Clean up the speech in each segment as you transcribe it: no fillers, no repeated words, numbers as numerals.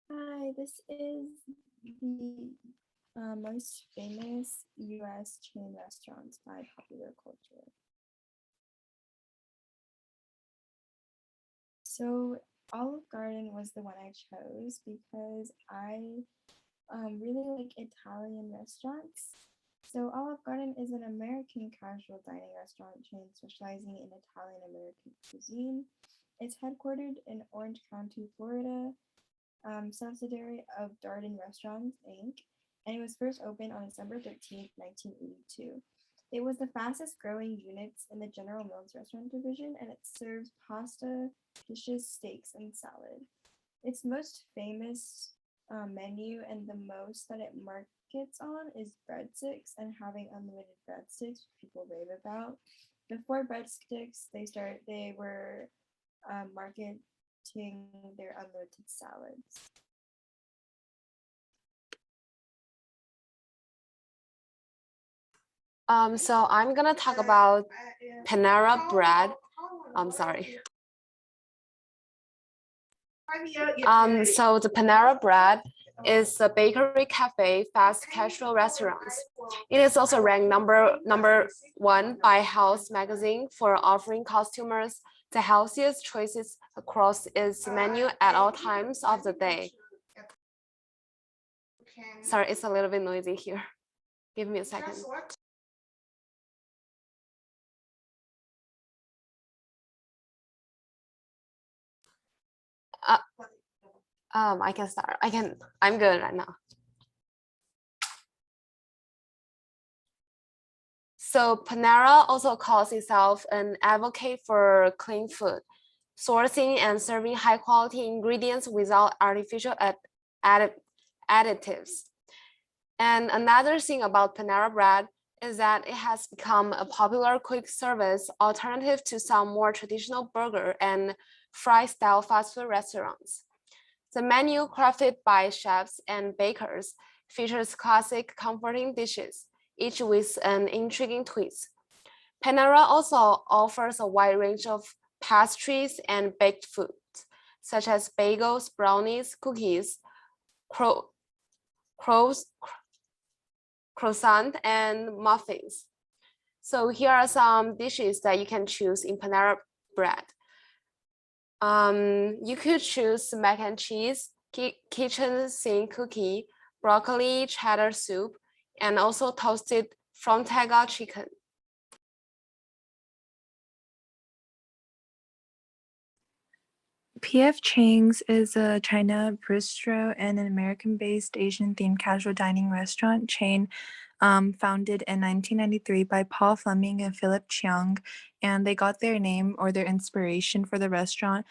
Hi, this is the most famous US chain restaurants by popular culture. So, Olive Garden was the one I chose because I really like Italian restaurants. So, Olive Garden is an American casual dining restaurant chain specializing in Italian American cuisine. It's headquartered in Orange County, Florida, subsidiary of Darden Restaurants Inc., and it was first opened on December 13th, 1982. It was the fastest growing units in the General Mills restaurant division, and it serves pasta, dishes, steaks, and salad. Its most famous menu and the most that it markets on is breadsticks and having unlimited breadsticks, which people rave about. Before breadsticks, they were marketing their unlimited salads. So I'm gonna talk about Panera Bread. I'm sorry. So the Panera Bread is a bakery, cafe, fast casual restaurants. It is also ranked number one by Health magazine for offering customers the healthiest choices across its menu at all times of the day. Sorry, it's a little bit noisy here. Give me a second. Uh, I can start. I'm good right now. So Panera also calls itself an advocate for clean food, sourcing and serving high quality ingredients without artificial additives. And another thing about Panera Bread is that it has become a popular quick service alternative to some more traditional burger and fry style fast food restaurants. The menu, crafted by chefs and bakers, features classic comforting dishes, each with an intriguing twist. Panera also offers a wide range of pastries and baked foods, such as bagels, brownies, cookies, cro crows, croissant, and muffins. So here are some dishes that you can choose in Panera Bread. You could choose mac and cheese, kitchen sink cookie, broccoli cheddar soup, and also toasted Frontega chicken. PF Chang's is a China bistro and an American-based Asian-themed casual dining restaurant chain founded in 1993 by Paul Fleming and Philip Chiang, and they got their name or their inspiration for the restaurant,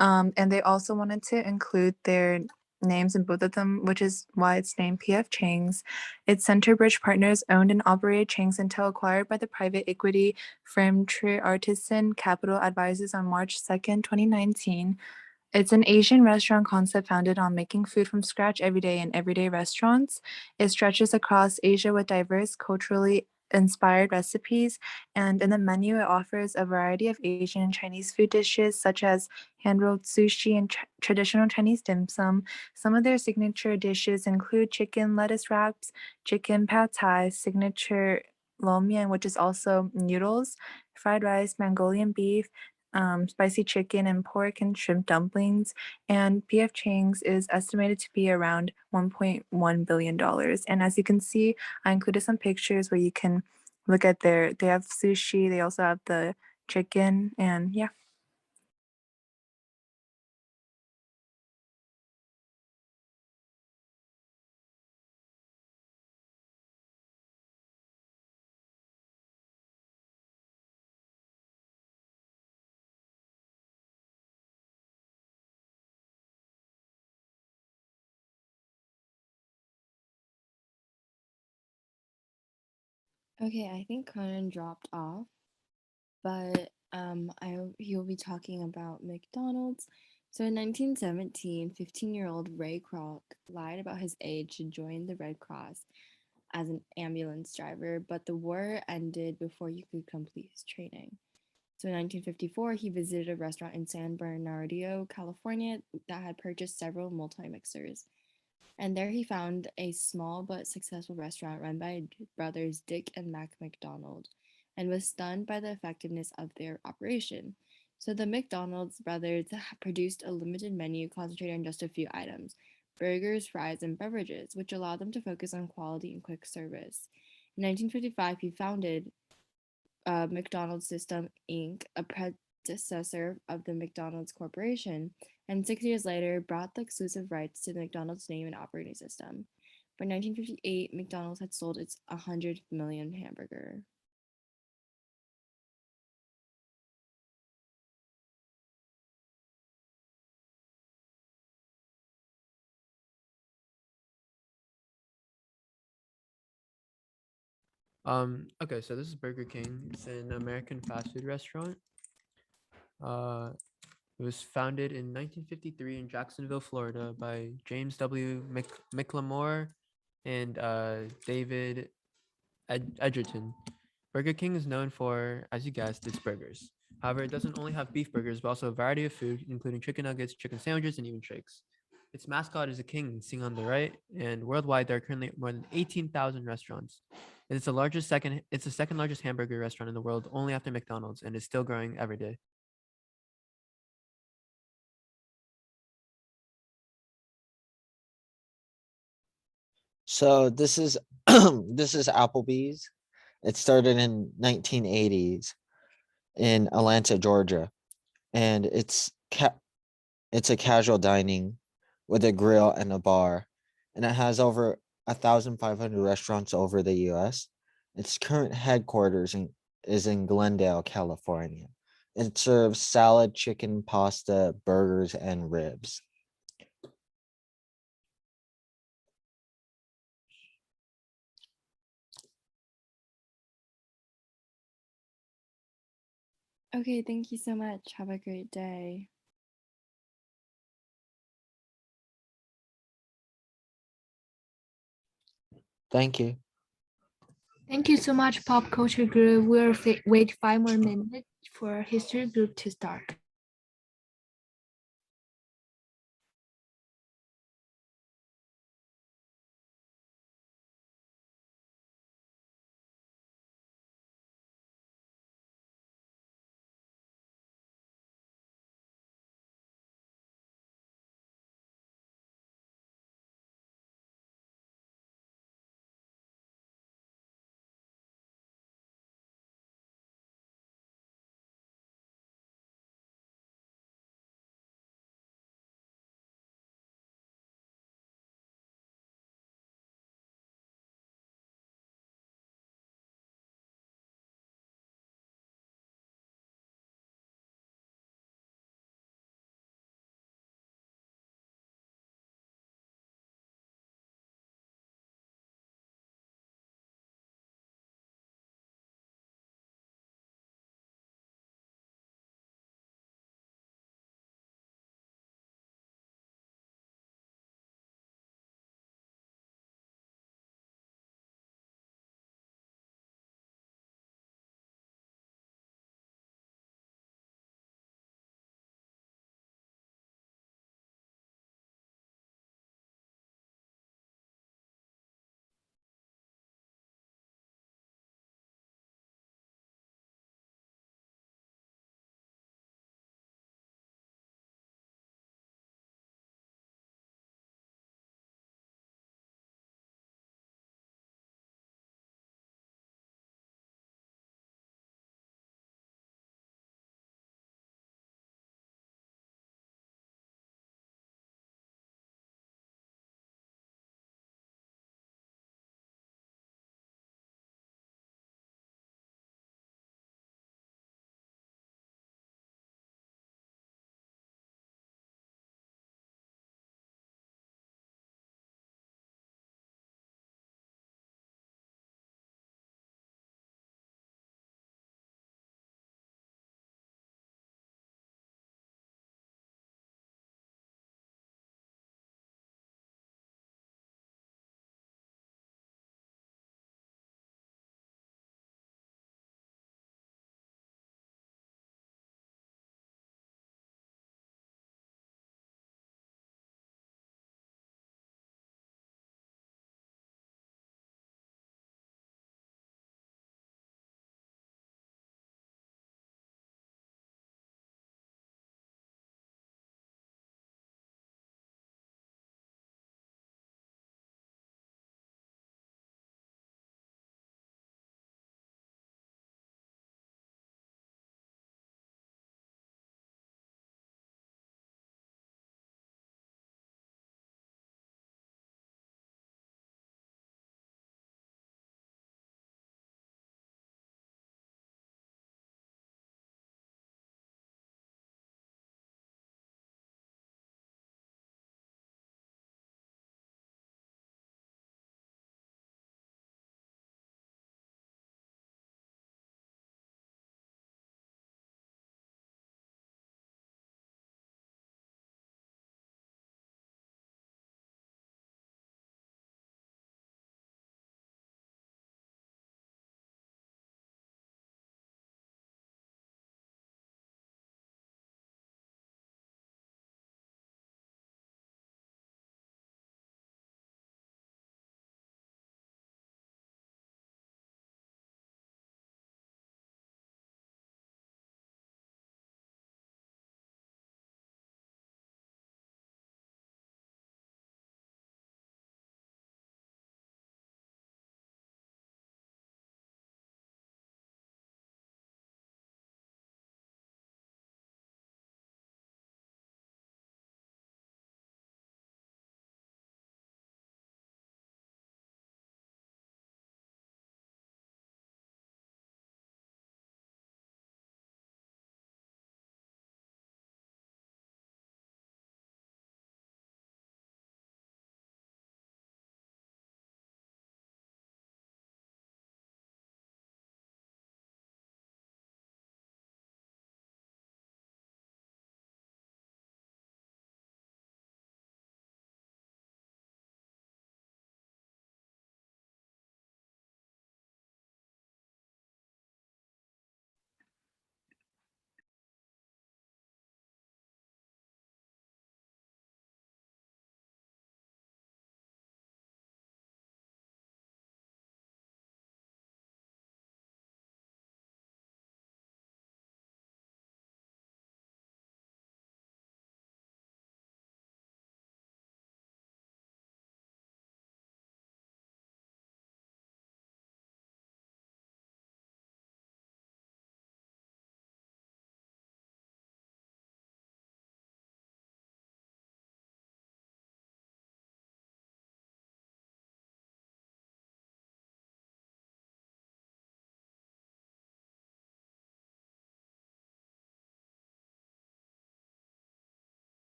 and they also wanted to include their names in both of them, which is why it's named PF Chang's. Its Centerbridge partners owned and operated Chang's until acquired by the private equity firm True Artisan Capital Advisors on March 2nd, 2019. It's an Asian restaurant concept founded on making food from scratch every day in everyday restaurants. It stretches across Asia with diverse culturally inspired recipes, and in the menu, it offers a variety of Asian and Chinese food dishes such as hand-rolled sushi and traditional Chinese dim sum. Some of their signature dishes include chicken lettuce wraps, chicken pad thai, signature lo mian, which is also noodles, fried rice, Mongolian beef, spicy chicken and pork and shrimp dumplings. And PF Chang's is estimated to be around $1.1 billion. And as you can see, I included some pictures where you can look at they have sushi, they also have the chicken, and yeah. Okay, I think Conan dropped off, but he'll be talking about McDonald's. So in 1917, 15-year-old Ray Kroc lied about his age to join the Red Cross as an ambulance driver, but the war ended before he could complete his training. So in 1954, he visited a restaurant in San Bernardino, California that had purchased several multi-mixers. And there he found a small but successful restaurant run by brothers Dick and Mac McDonald and was stunned by the effectiveness of their operation. So the McDonald's brothers produced a limited menu concentrated on just a few items: burgers, fries, and beverages, which allowed them to focus on quality and quick service. In 1955, he founded McDonald's System Inc., a predecessor of the McDonald's Corporation, and 6 years later brought the exclusive rights to the McDonald's name and operating system. By 1958, McDonald's had sold its 100 million hamburger. Okay, so this is Burger King. It's an American fast food restaurant. Uh, it was founded in 1953 in Jacksonville, Florida by James W. McLemore and David Edgerton. Burger King is known for, as you guessed, its burgers. However, it doesn't only have beef burgers, but also a variety of food, including chicken nuggets, chicken sandwiches, and even shakes. Its mascot is a king, seen on the right, and worldwide there are currently more than 18,000 restaurants. It's the second largest hamburger restaurant in the world, only after McDonald's, and is still growing every day. So this is this is Applebee's. It started in 1980s in Atlanta, Georgia, and it's a casual dining with a grill and a bar, and it has over 1,500 restaurants over the U.S. Its current is in Glendale, California. It serves salad, chicken, pasta, burgers, and ribs. Okay, thank you so much. Have a great day. Thank you. Thank you so much, Pop Culture Group. Wait 5 more minutes for History Group to start.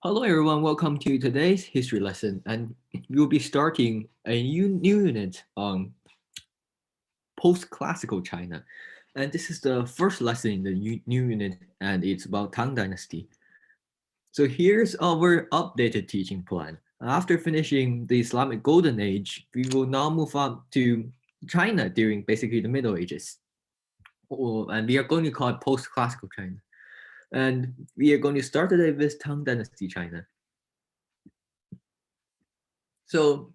Hello everyone, welcome to today's history lesson, and we'll be starting a new unit on post-classical China. And this is the first lesson in the new unit, and it's about Tang Dynasty. So here's our updated teaching plan. After finishing the Islamic Golden Age, we will now move on to China during basically the Middle Ages. And we are going to call it post-classical China. And we are going to start today with Tang Dynasty China. So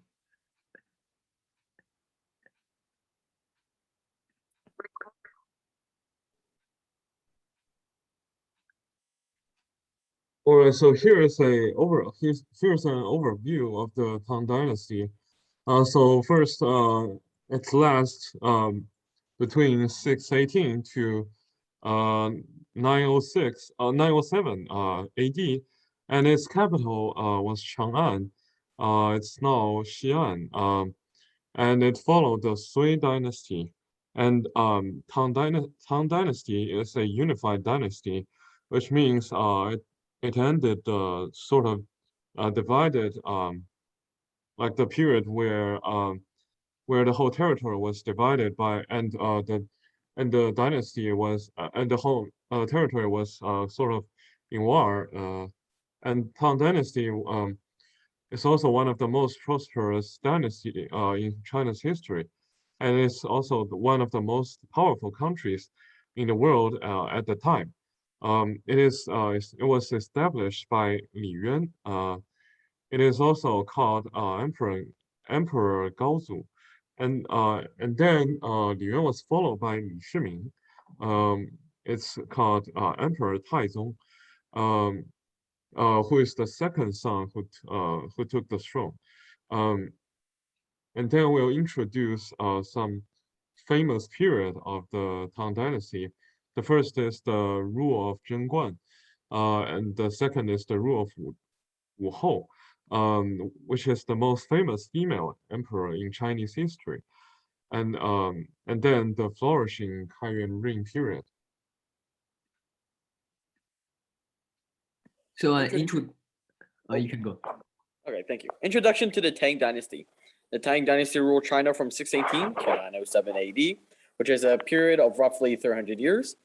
All right, so here's an overview of the Tang Dynasty. So first, it lasts between 618 to 906 907 AD, and its capital was Chang'an. It's now Xi'an. And it followed the Sui dynasty. And Tang Dynasty is a unified dynasty, which means it ended sort of divided like the period where the whole territory was divided by and the dynasty was and the whole territory was sort of in war. And Tang Dynasty is also one of the most prosperous dynasty in China's history, and it's also one of the most powerful countries in the world at the time. It was established by Li Yuan. It is also called Emperor Gaozu, and then Li Yuan was followed by Li Shiming. It's called Emperor Taizong. Um, who is the second son who took the throne. Um, and then we'll introduce some famous period of the Tang Dynasty. The first is the rule of Zheng Guan, and the second is the rule of Wu Hou, which is the most famous female emperor in Chinese history. And then the flourishing Kaiyuan reign period. So Oh. you can go. Okay, thank you. Introduction to the Tang Dynasty. The Tang Dynasty ruled China from 618 to 907 AD, which is a period of roughly 300 years.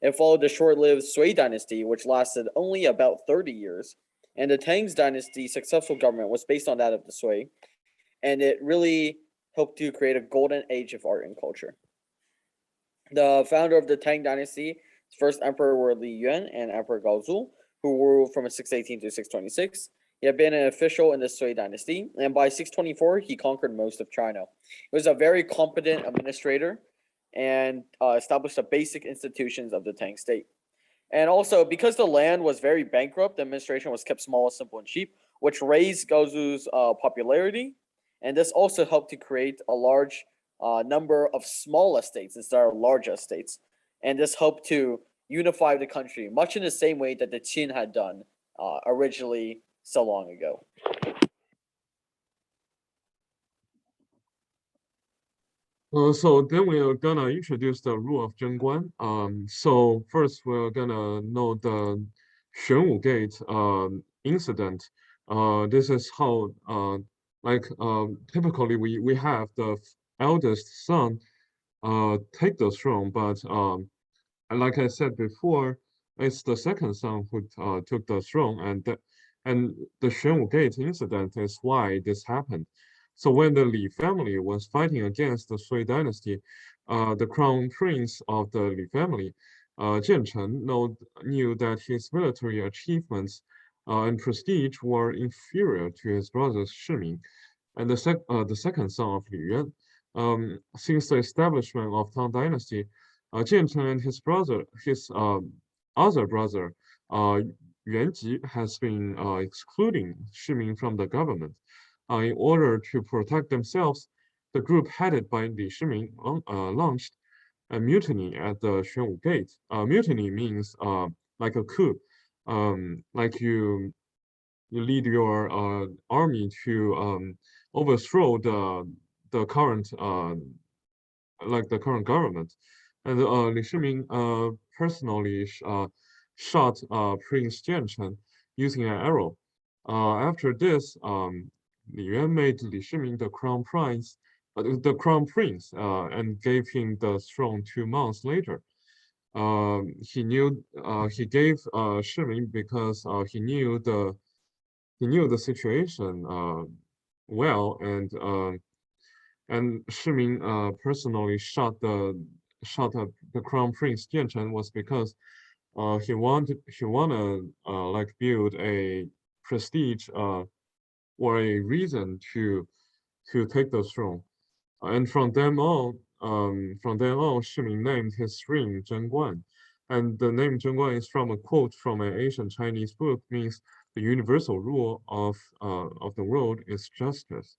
It followed the short-lived Sui Dynasty, which lasted only about 30 years. And the Tang's dynasty's successful government was based on that of the Sui, and it really helped to create a golden age of art and culture. The founder of the Tang Dynasty, first emperor were Li Yuan and Emperor Gaozu, who ruled from 618 to 626. He had been an official in the Sui dynasty, and by 624, he conquered most of China. He was a very competent administrator and established the basic institutions of the Tang state. And also, because the land was very bankrupt, the administration was kept small, simple, and cheap, which raised Gaozu's popularity. And this also helped to create a large number of small estates instead of large estates. And this helped to unify the country, much in the same way that the Qin had done originally so long ago. So then we're gonna introduce the rule of Zheng Guan. So first we're gonna know the Xuanwu Gate incident. This is how typically we have the eldest son take the throne, but like I said before, it's the second son who took the throne, and the Xuanwu Gate incident is why this happened. So when the Li family was fighting against the Sui dynasty, the crown prince of the Li family, Jian Chen, knew that his military achievements and prestige were inferior to his brother Shiming, and the second son of Li Yuan. Since the establishment of Tang Dynasty, Jian Chen and his other brother, Yuan Ji, has been excluding Shiming from the government. In order to protect themselves, the group headed by Li Shiming launched a mutiny at the Xuanwu Gate. Mutiny means like a coup, like you lead your army to overthrow the current the current government. And Li Shiming personally shot Prince Jianchen using an arrow. After this, Li Yuan made Li Shiming the crown prince, and gave him the throne 2 months later. He gave Shiming because he knew the situation well, and Shiming personally shot at the crown prince Dianchen was because he wanted like build a prestige or a reason to take the throne. And from then on, Shiming named his ring Zhenguan. And the name Zhenguan is from a quote from an ancient Chinese book, means the universal rule of the world is justice.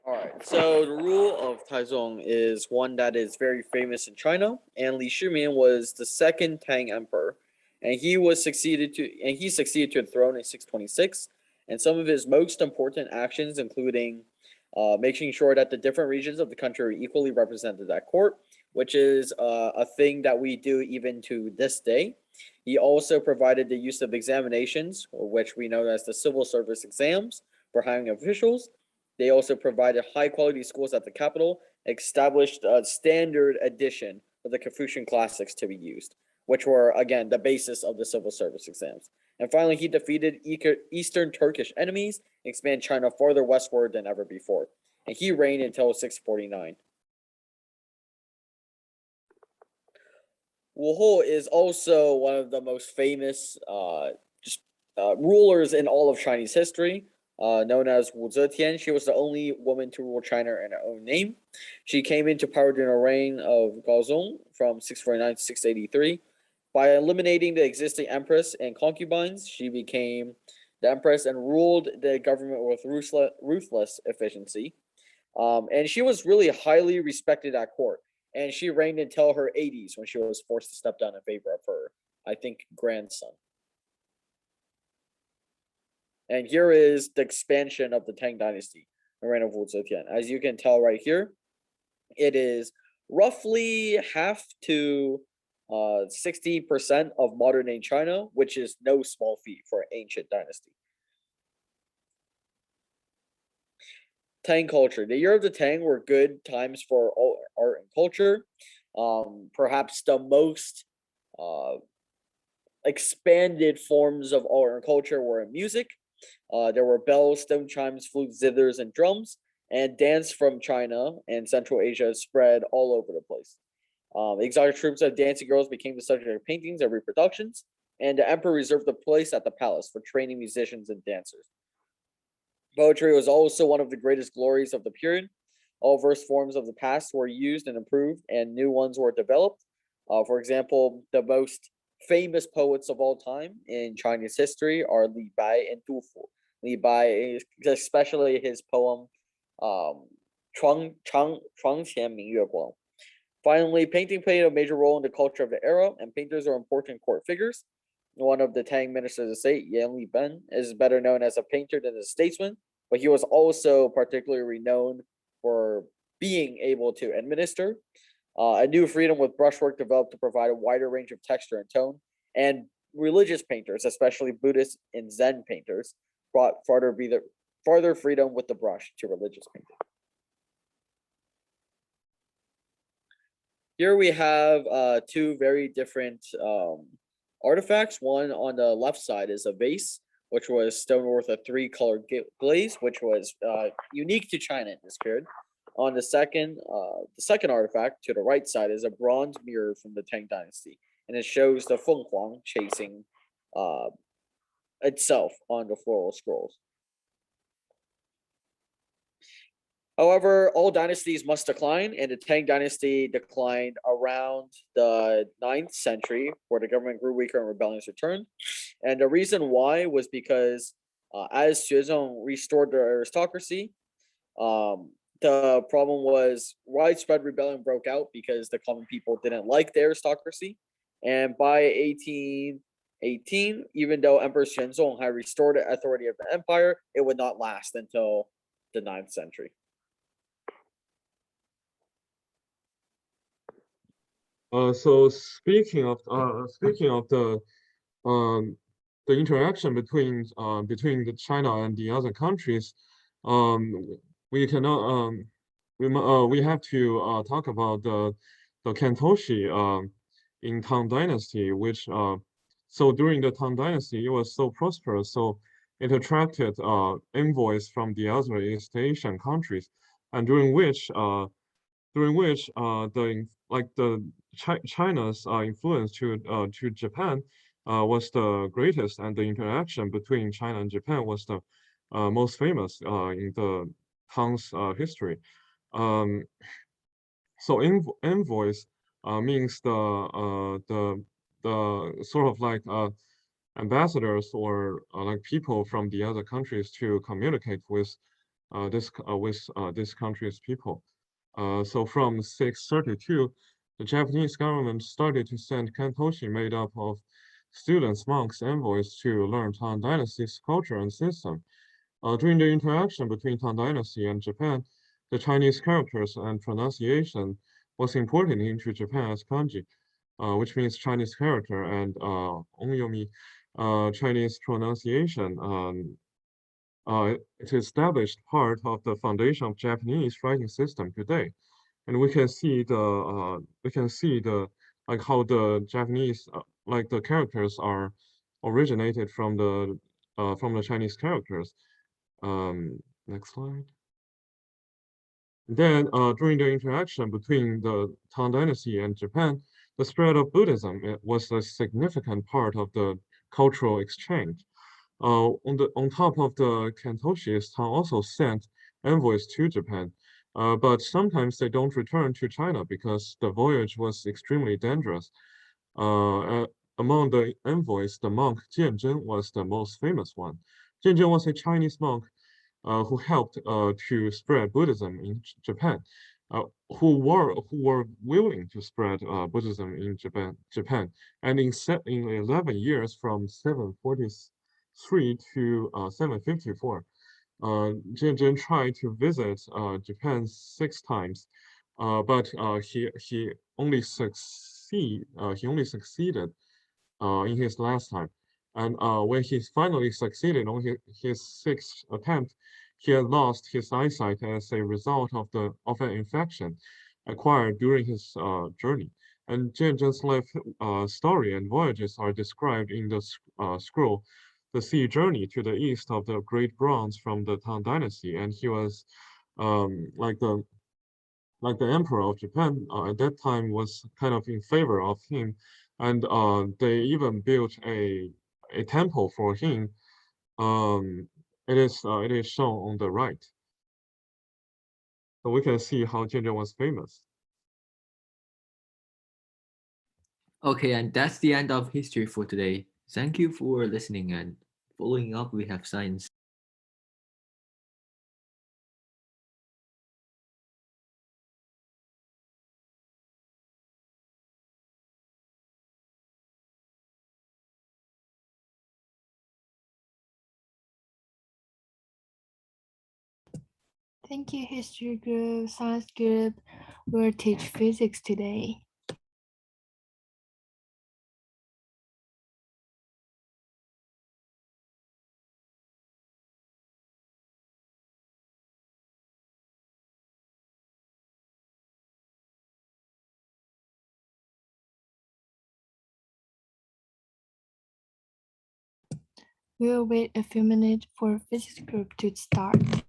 All right. So the rule of Taizong is one that is very famous in China, and Li Shimin was the second Tang emperor, and he succeeded to the throne in 626. And some of his most important actions, including making sure that the different regions of the country are equally represented at court, which is a thing that we do even to this day. He also provided the use of examinations, which we know as the civil service exams, for hiring officials. They also provided high quality schools at the capital, established a standard edition of the Confucian classics to be used, which were, again, the basis of the civil service exams. And finally, he defeated Eastern Turkish enemies, expanded China farther westward than ever before. And he reigned until 649. Wu Ho is also one of the most famous rulers in all of Chinese history. Known as Wu Zetian. She was the only woman to rule China in her own name. She came into power during the reign of Gaozong from 649 to 683. By eliminating the existing empress and concubines, she became the empress and ruled the government with ruthless efficiency. And she was really highly respected at court. And she reigned until her 80s when she was forced to step down in favor of her, I think, grandson. And here is the expansion of the Tang Dynasty, the reign of Wu Zetian. As you can tell right here, it is roughly half to 60% of modern day China, which is no small feat for an ancient dynasty. Tang culture. The year of the Tang were good times for art and culture. Perhaps the most expanded forms of art and culture were in music. There were bells, stone chimes, flutes, zithers, and drums, and dance from China and Central Asia spread all over the place. Exotic troops of dancing girls became the subject of paintings and reproductions, and the emperor reserved a place at the palace for training musicians and dancers. Poetry was also one of the greatest glories of the period. All verse forms of the past were used and improved, and new ones were developed. For example, the most famous poets of all time in Chinese history are Li Bai and Du Fu. Li Bai, especially his poem Chuang Ming Yue Guang. Finally, painting played a major role in the culture of the era, and painters are important court figures. One of the Tang ministers of state, Yan Li Ben, is better known as a painter than a statesman, but he was also particularly renowned for being able to administer. A new freedom with brushwork developed to provide a wider range of texture and tone, and religious painters, especially Buddhist and Zen painters, brought farther freedom with the brush to religious painting. Here we have two very different artifacts. One on the left side is a vase, which was stone with a 3-colored glaze, which was unique to China in this period. On the second artifact to the right side is a bronze mirror from the Tang Dynasty, and it shows the Feng Huang chasing itself on the floral scrolls. However, all dynasties must decline, and the Tang Dynasty declined around the 9th century, where the government grew weaker and rebellions returned. And the reason why was because as Xuezong restored the aristocracy, the problem was widespread rebellion broke out because the common people didn't like the aristocracy. And by 1818, even though Emperor Xuanzong had restored the authority of the empire, it would not last until the 9th century. So speaking of um, the interaction between the China and the other countries, um, we cannot we have to talk about the Kantoshi in Tang Dynasty, which so during the Tang Dynasty it was so prosperous, so it attracted envoys from the other East Asian countries, and during which the China's influence to Japan was the greatest, and the interaction between China and Japan was the most famous in the Tang's history. Um, so envoys means the sort of like ambassadors or like people from the other countries to communicate with this country's people. So from 632, the Japanese government started to send kantoshi made up of students, monks, envoys to learn Tang Dynasty's culture and system. During the interaction between Tang Dynasty and Japan, the Chinese characters and pronunciation was imported into Japan as kanji, which means Chinese character, and onyomi, Chinese pronunciation. It established part of the foundation of Japanese writing system today, and we can see the like how the Japanese like the characters are originated from the Chinese characters. Next slide. Then, during the interaction between the Tang Dynasty and Japan, the spread of Buddhism was a significant part of the cultural exchange. On top of the Kantoshis, Tang also sent envoys to Japan, but sometimes they don't return to China because the voyage was extremely dangerous. Among the envoys, the monk Jianzhen was the most famous one. Jianzhen was a Chinese monk who helped to spread Buddhism in Japan, uh, who were willing to spread Buddhism in Japan, and in 11 years from 743 to 754, Jianzhen tried to visit Japan 6 times, but he only succeeded in his last time. And when he finally succeeded on his sixth attempt, he had lost his eyesight as a result of an infection acquired during his journey. And Jianzhen's life story and voyages are described in the scroll, The Sea Journey to the East of the Great Bronze from the Tang Dynasty. And he was like the emperor of Japan at that time was kind of in favor of him, and they even built a temple for him. Um, it is shown on the right, so we can see how Jianzhen was famous. Okay, and that's the end of history for today. Thank you for listening, and following up, we have science. Thank you, history group, science group. We'll teach physics today. We'll wait a few minutes for physics group to start.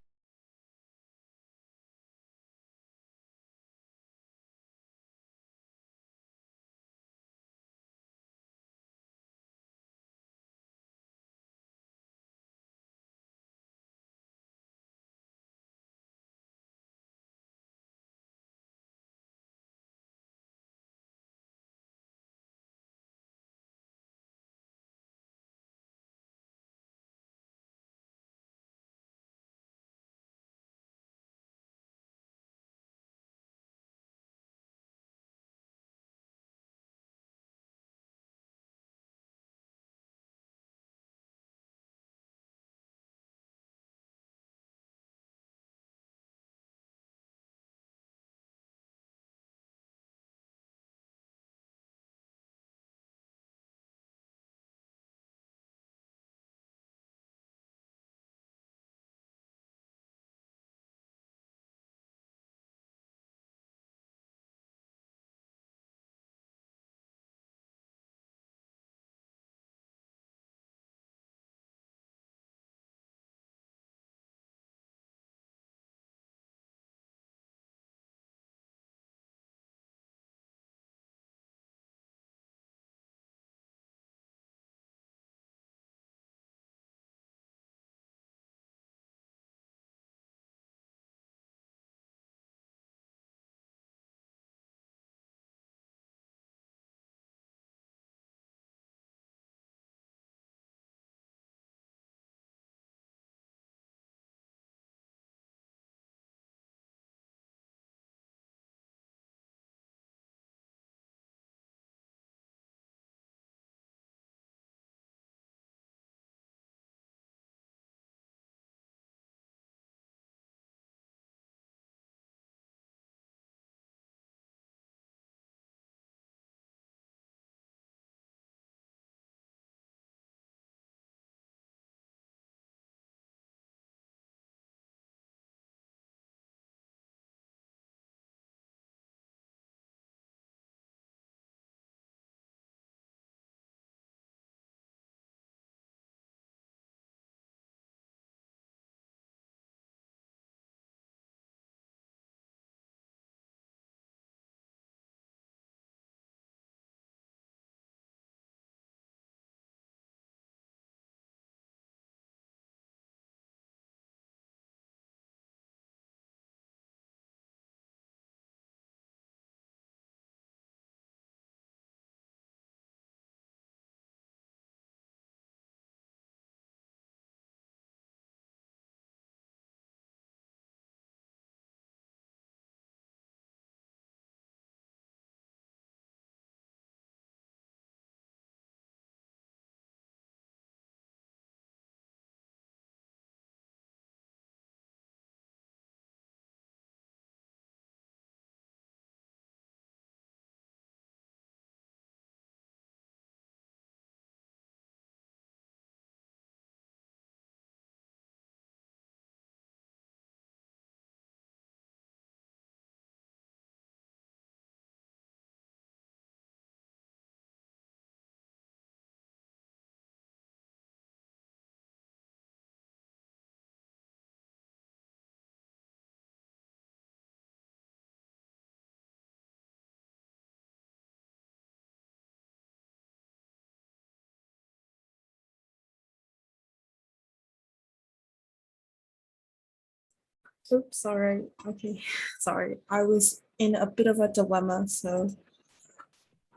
Oops, sorry. Okay, sorry. I was in a bit of a dilemma, so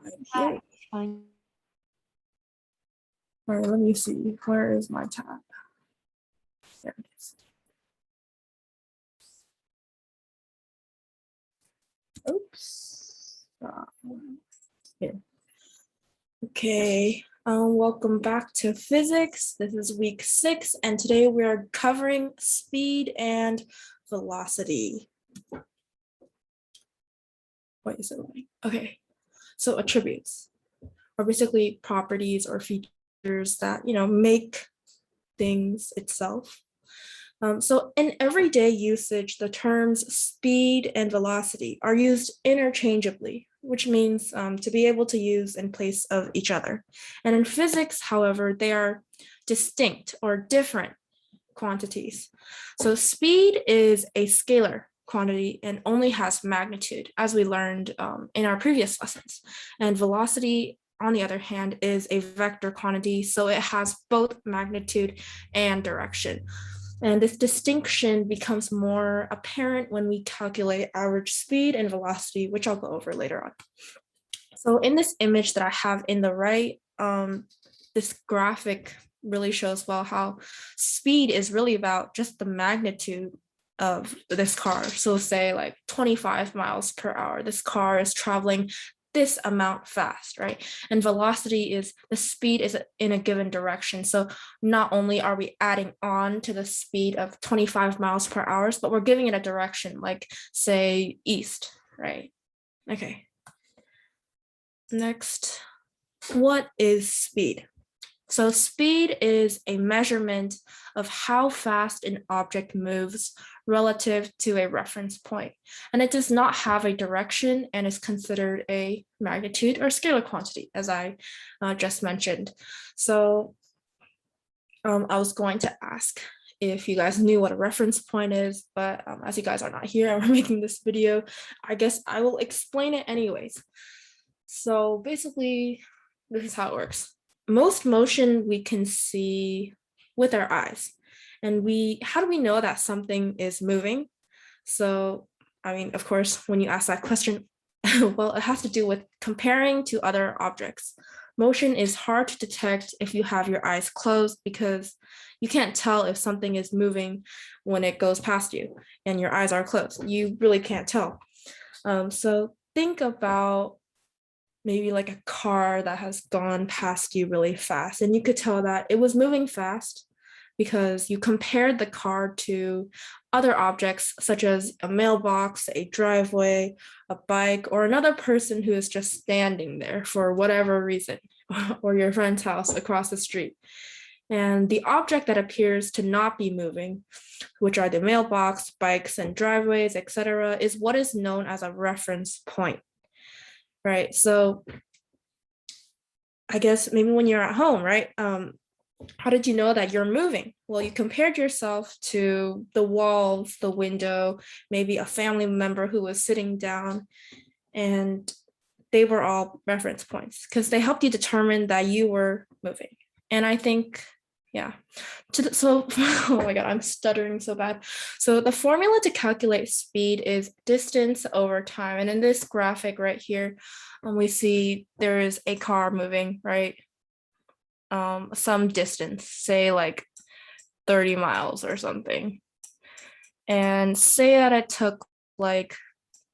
I'm here. Fine. All right, let me see. Where is my tab? There it is. Oops. Here. Okay. Welcome back to physics. This is week 6, and today we are covering speed and velocity. Wait, is it right? Okay. So attributes are basically properties or features that make things itself. So in everyday usage, the terms speed and velocity are used interchangeably, which means to be able to use in place of each other. And in physics, however, they are distinct or different quantities. So speed is a scalar quantity and only has magnitude, as we learned in our previous lessons. And velocity, on the other hand, is a vector quantity, so it has both magnitude and direction. And this distinction becomes more apparent when we calculate average speed and velocity, which I'll go over later on. So in this image that I have in the right, this graphic really shows well how speed is really about just the magnitude of this car. So say like 25 miles per hour, this car is traveling this amount fast, right? And velocity is the speed is in a given direction. So not only are we adding on to the speed of 25 miles per hour, but we're giving it a direction, like say east, right? Okay. Next, what is speed? So speed is a measurement of how fast an object moves relative to a reference point. And it does not have a direction and is considered a magnitude or scalar quantity, as I just mentioned. So I was going to ask if you guys knew what a reference point is, but as you guys are not here and we're making this video, I guess I will explain it anyways. So basically, this is how it works. Most motion we can see with our eyes. And how do we know that something is moving? So, I mean, of course, when you ask that question, well, it has to do with comparing to other objects. Motion is hard to detect if you have your eyes closed because you can't tell if something is moving when it goes past you and your eyes are closed. You really can't tell. So think about maybe like a car that has gone past you really fast, and you could tell that it was moving fast because you compared the car to other objects such as a mailbox, a driveway, a bike, or another person who is just standing there for whatever reason, or your friend's house across the street. And the object that appears to not be moving, which are the mailbox, bikes, and driveways, etc., is what is known as a reference point. Right. So I guess maybe when you're at home, right? How did you know that you're moving? Well, you compared yourself to the walls, the window, maybe a family member who was sitting down, and they were all reference points because they helped you determine that you were moving. And I think, yeah. So, oh my God, I'm stuttering so bad. So the formula to calculate speed is distance over time. And in this graphic right here, we see there is a car moving, right? Some distance, say like 30 miles or something. And say that it took like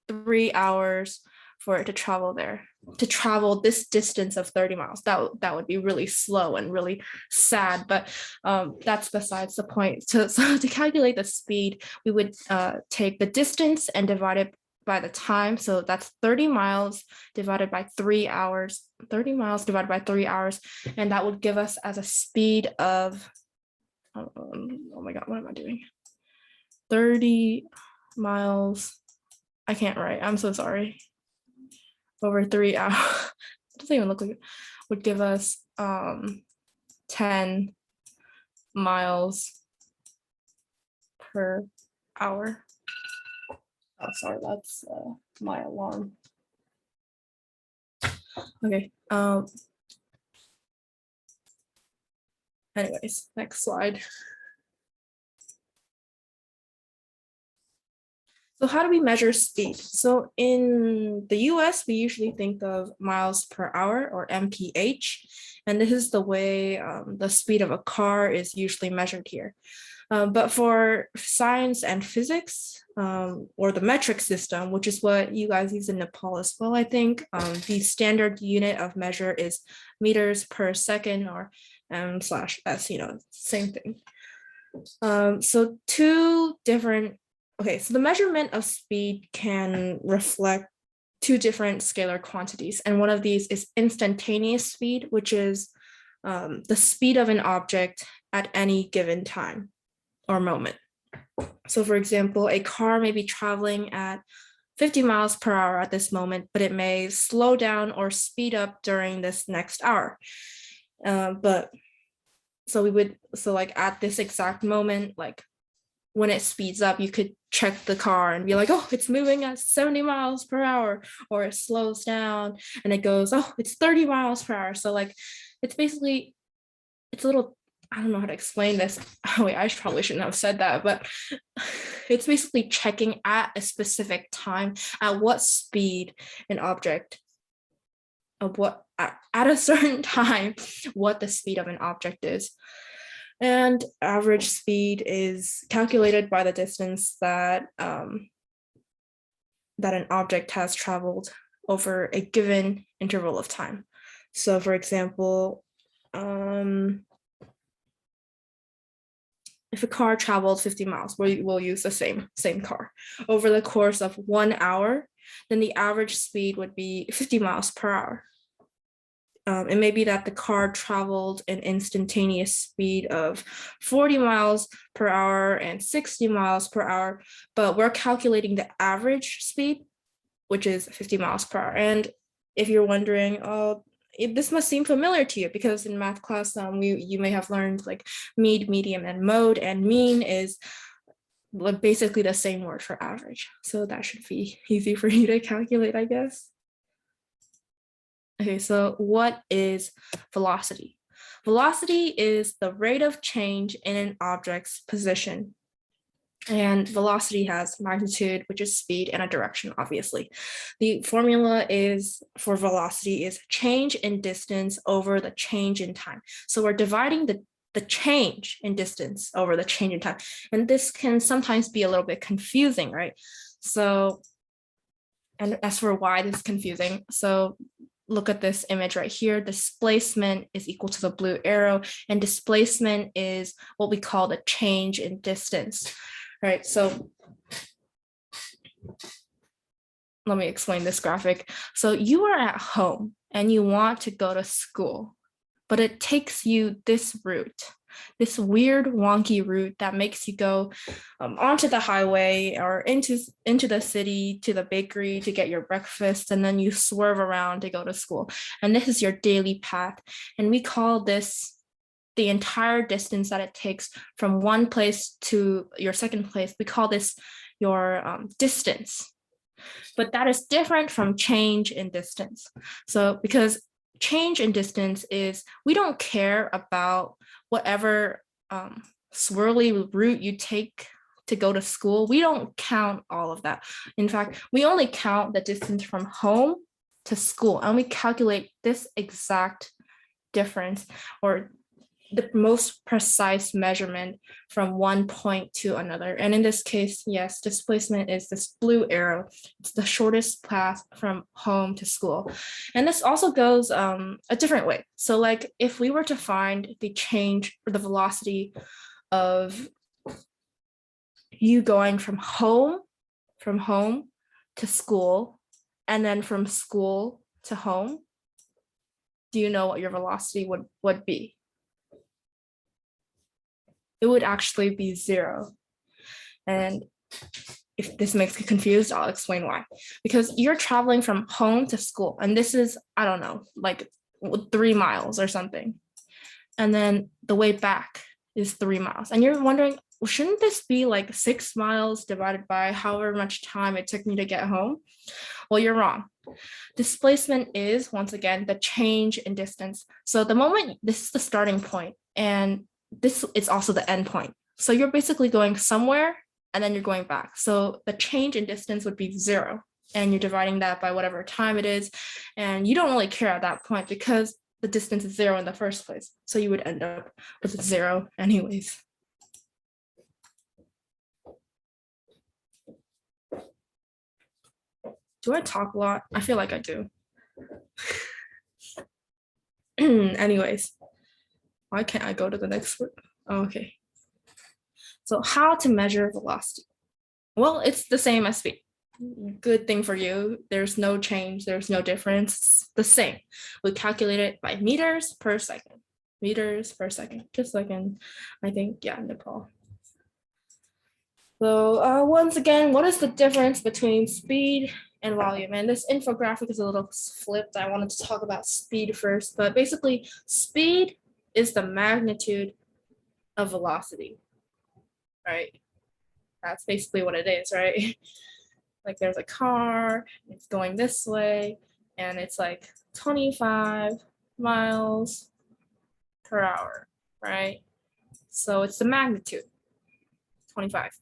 3 hours for it to travel this distance of 30 miles. That would be really slow and really sad, but that's besides the point. So to calculate the speed, we would take the distance and divide it by the time. So that's 30 miles divided by 3 hours, 30 miles divided by 3 hours. And that would give us as a speed of, oh my God, what am I doing? 30 miles. I can't write. I'm so sorry. Over 3 hours. It doesn't even look like it. Would give us 10 miles per hour. Oh, sorry, that's my alarm. Okay. Anyways, next slide. So how do we measure speed? So in the US, we usually think of miles per hour or mph, and this is the way the speed of a car is usually measured here. But for science and physics, or the metric system, which is what you guys use in Nepal as well, I think, the standard unit of measure is meters per second, or m/s, same thing. So so the measurement of speed can reflect two different scalar quantities. And one of these is instantaneous speed, which is the speed of an object at any given time or moment. So for example, a car may be traveling at 50 miles per hour at this moment, but it may slow down or speed up during this next hour. So like at this exact moment, like when it speeds up, you could check the car and be like, oh, it's moving at 70 miles per hour, or it slows down and it goes, oh, it's 30 miles per hour. So like, it's a little, I don't know how to explain this. Oh, wait, I probably shouldn't have said that, but it's basically checking at a specific time at what speed an object at a certain time, what the speed of an object is. And average speed is calculated by the distance that an object has traveled over a given interval of time. So for example, if a car traveled 50 miles, we'll use the same car over the course of 1 hour, then the average speed would be 50 miles per hour. It may be that the car traveled an instantaneous speed of 40 miles per hour and 60 miles per hour, but we're calculating the average speed, which is 50 miles per hour. And if you're wondering, oh, this must seem familiar to you, because in math class, you may have learned like medium, and mode, and mean is basically the same word for average. So that should be easy for you to calculate, I guess. Okay, so what is velocity? Velocity is the rate of change in an object's position. And velocity has magnitude, which is speed, and a direction, obviously. The formula for velocity is change in distance over the change in time. So we're dividing the change in distance over the change in time. And this can sometimes be a little bit confusing, right? So, and as for why this is confusing, so look at this image right here. Displacement is equal to the blue arrow, and displacement is what we call the change in distance. All right, so let me explain this graphic. So you are at home and you want to go to school, but it takes you this route, this weird wonky route that makes you go onto the highway or into the city to the bakery to get your breakfast, and then you swerve around to go to school. And this is your daily path. And we call this the entire distance that it takes from one place to your second place. We call this your distance. But that is different from change in distance. So because change in distance is, we don't care about whatever swirly route you take to go to school. We don't count all of that. In fact, we only count the distance from home to school, and we calculate this exact difference, or the most precise measurement from one point to another. And in this case, yes, displacement is this blue arrow. It's the shortest path from home to school. And this also goes a different way. So like if we were to find the change or the velocity of you going from home to school, and then from school to home, do you know what your velocity would be? It would actually be 0. And if this makes you confused, I'll explain why. Because you're traveling from home to school, and this is, I don't know, like 3 miles or something. And then the way back is 3 miles. And you're wondering, well, shouldn't this be like 6 miles divided by however much time it took me to get home? Well, you're wrong. Displacement is, once again, the change in distance. So the moment, this is the starting point, and this is also the end point. So you're basically going somewhere and then you're going back. So the change in distance would be 0, and you're dividing that by whatever time it is. And you don't really care at that point because the distance is 0 in the first place. So you would end up with 0 anyways. Do I talk a lot? I feel like I do. Anyways, why can't I go to the next one? Oh, okay. So how to measure velocity? Well, it's the same as speed. Good thing for you. There's no change. There's no difference. It's the same. We calculate it by meters per second. Meters per second, just like in, I think, yeah, Nepal. So once again, what is the difference between speed and volume? And this infographic is a little flipped. I wanted to talk about speed first, but basically speed is the magnitude of velocity, right? That's basically what it is, right? Like there's a car, it's going this way, and it's like 25 miles per hour, right? So it's the magnitude, 25.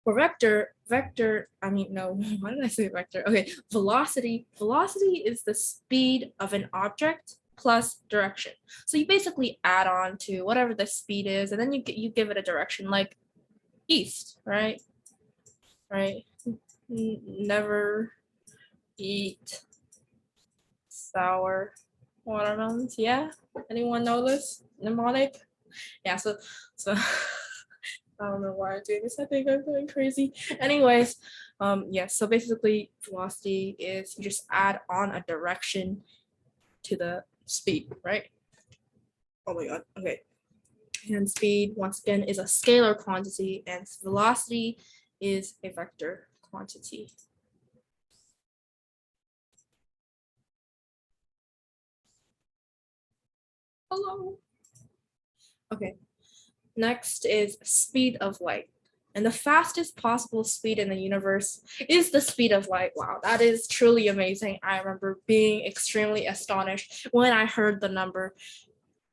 For vector, no, why did I say vector? Okay, velocity is the speed of an object plus direction. So you basically add on to whatever the speed is, and then you give it a direction, like east, right? Right? Never eat sour watermelons. Yeah, anyone know this mnemonic? Yeah, so I don't know why I do this. I think I'm going crazy. Anyways, yes, so basically velocity is you just add on a direction to the speed, right? Oh my god, okay. And speed, once again, is a scalar quantity, and velocity is a vector quantity. Hello. Okay, next is speed of light. And the fastest possible speed in the universe is the speed of light. Wow, that is truly amazing. I remember being extremely astonished when I heard the number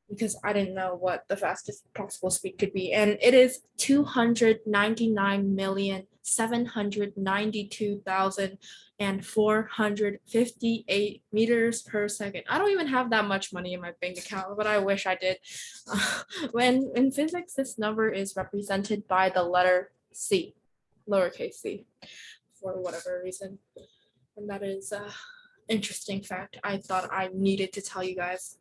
because I didn't know what the fastest possible speed could be. And it is 299,792,458 meters per second. I don't even have that much money in my bank account, but I wish I did. When in physics, this number is represented by the letter C, lowercase c, for whatever reason. And that is an interesting fact I thought I needed to tell you guys.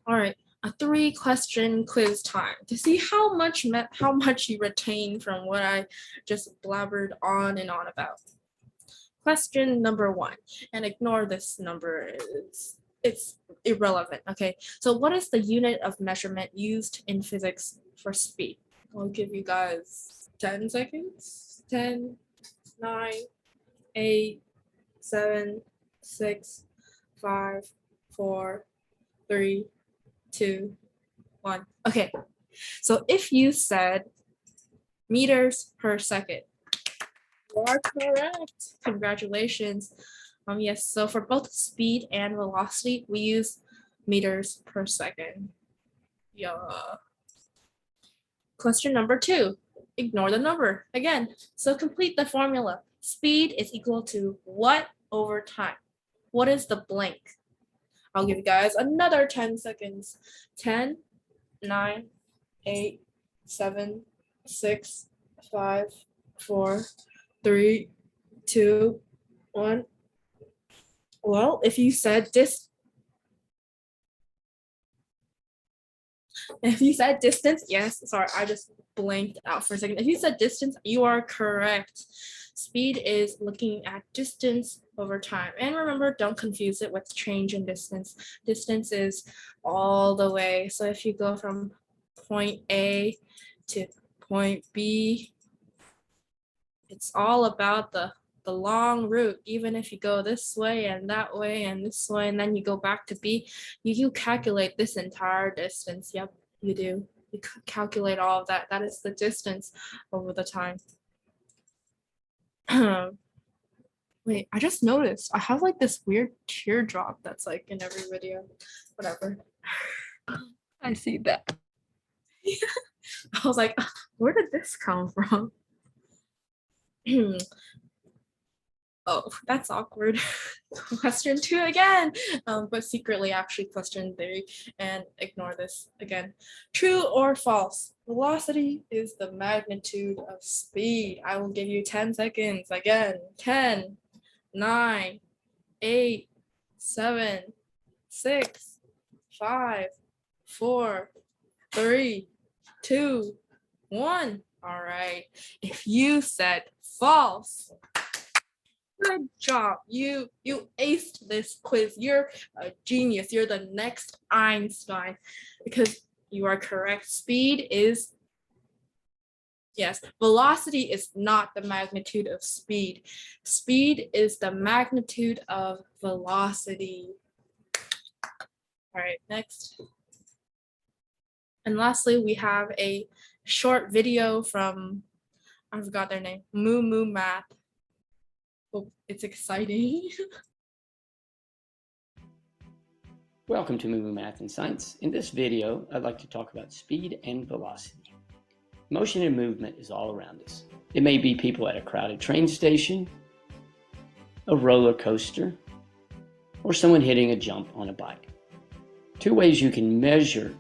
All right, a 3-question quiz time to see how much you retain from what I just blabbered on and on about. Question number 1, and ignore this number, it's irrelevant, okay? So what is the unit of measurement used in physics for speed? I'll give you guys 10 seconds. 10, 9, 8, 7, 6, 5, 4, 3, 2, 1. Okay, so if you said meters per second, you are correct. Congratulations. Yes, so for both speed and velocity, we use meters per second. Yeah. Question number 2. Ignore the number again. So complete the formula. Speed is equal to what over time? What is the blank? I'll give you guys another 10 seconds. 10, 9, 8, 7, 6, 5, 4, 3, 2, 1. Well, if you said distance, yes, sorry, I just blanked out for a second. If you said distance, you are correct. Speed is looking at distance over time. And remember, don't confuse it with change in distance. Distance is all the way. So if you go from point A to point B, it's all about the long route. Even if you go this way and that way and this way, and then you go back to B, you calculate this entire distance. Yep, you do. You calculate all of that. That is the distance over the time. Wait, I just noticed I have like this weird teardrop that's like in every video. Whatever. I see that. I was like, where did this come from? Oh, that's awkward. Question 2 again, but secretly actually question 3, and ignore this again. True or false? Velocity is the magnitude of speed. I will give you 10 seconds again. 10, 9, 8, 7, 6, 5, 4, 3, 2, 1. All right. If you said false, good job. You aced this quiz. You're a genius. You're the next Einstein because you are correct. Speed is, yes, velocity is not the magnitude of speed. Speed is the magnitude of velocity. All right, next. And lastly, we have a short video from, I forgot their name, Moo Moo Math. Hope it's exciting. Welcome to Moo Math and Science. In this video, I'd like to talk about speed and velocity. Motion and movement is all around us. It may be people at a crowded train station, a roller coaster, or someone hitting a jump on a bike. 2 ways you can measure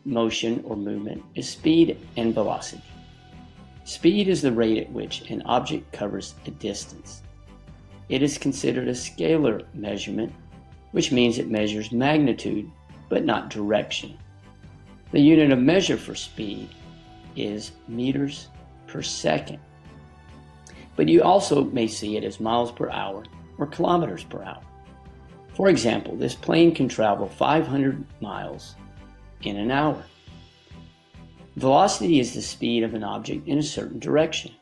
motion or movement is speed and velocity. Speed is the rate at which an object covers a distance. It is considered a scalar measurement, which means it measures magnitude, but not direction. The unit of measure for speed is meters per second. But you also may see it as miles per hour or kilometers per hour. For example, this plane can travel 500 miles in an hour. Velocity is the speed of an object in a certain direction.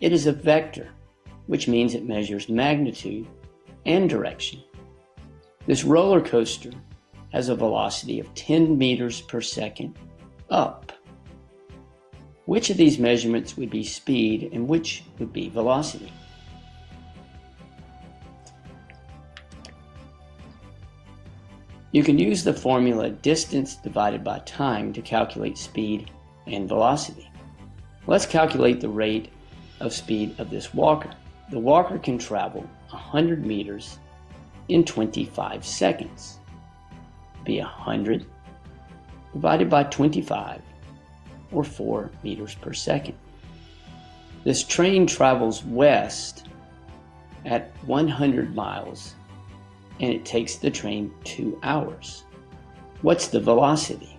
It is a vector, which means it measures magnitude and direction. This roller coaster has a velocity of 10 meters per second up. Which of these measurements would be speed and which would be velocity? You can use the formula distance divided by time to calculate speed and velocity. Let's calculate the rate of speed of this walker. The walker can travel 100 meters in 25 seconds. Be 100 divided by 25, or 4 meters per second. This train travels west at 100 miles, and it takes the train 2 hours. What's the velocity?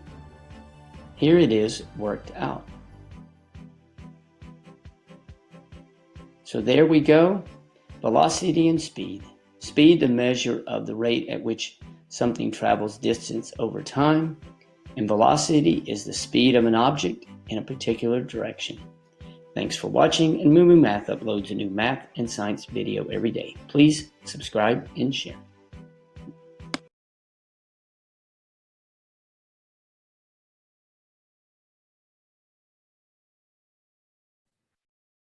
Here it is worked out. So there we go, velocity and speed. Speed, the measure of the rate at which something travels distance over time, and velocity is the speed of an object in a particular direction. Thanks for watching, and Moo Moo Math uploads a new math and science video every day. Please subscribe and share.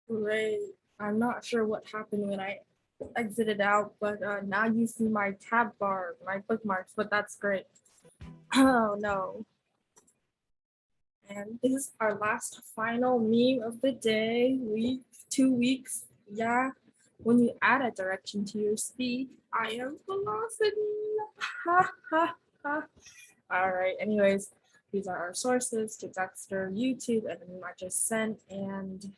Great. I'm not sure what happened when I exited out, but now you see my tab bar, my bookmarks, but that's great. Oh no. And this is our last final meme of the day, 2 weeks. Yeah, when you add a direction to your speed, I am velocity. Ha ha ha. All right, anyways, these are our sources to Dexter, YouTube, and the meme I just sent. And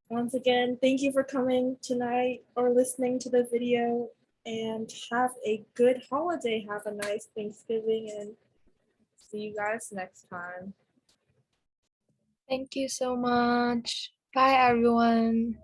once again, thank you for coming tonight or listening to the video, and have a good holiday. Have a nice Thanksgiving, and see you guys next time. Thank you so much. Bye, everyone.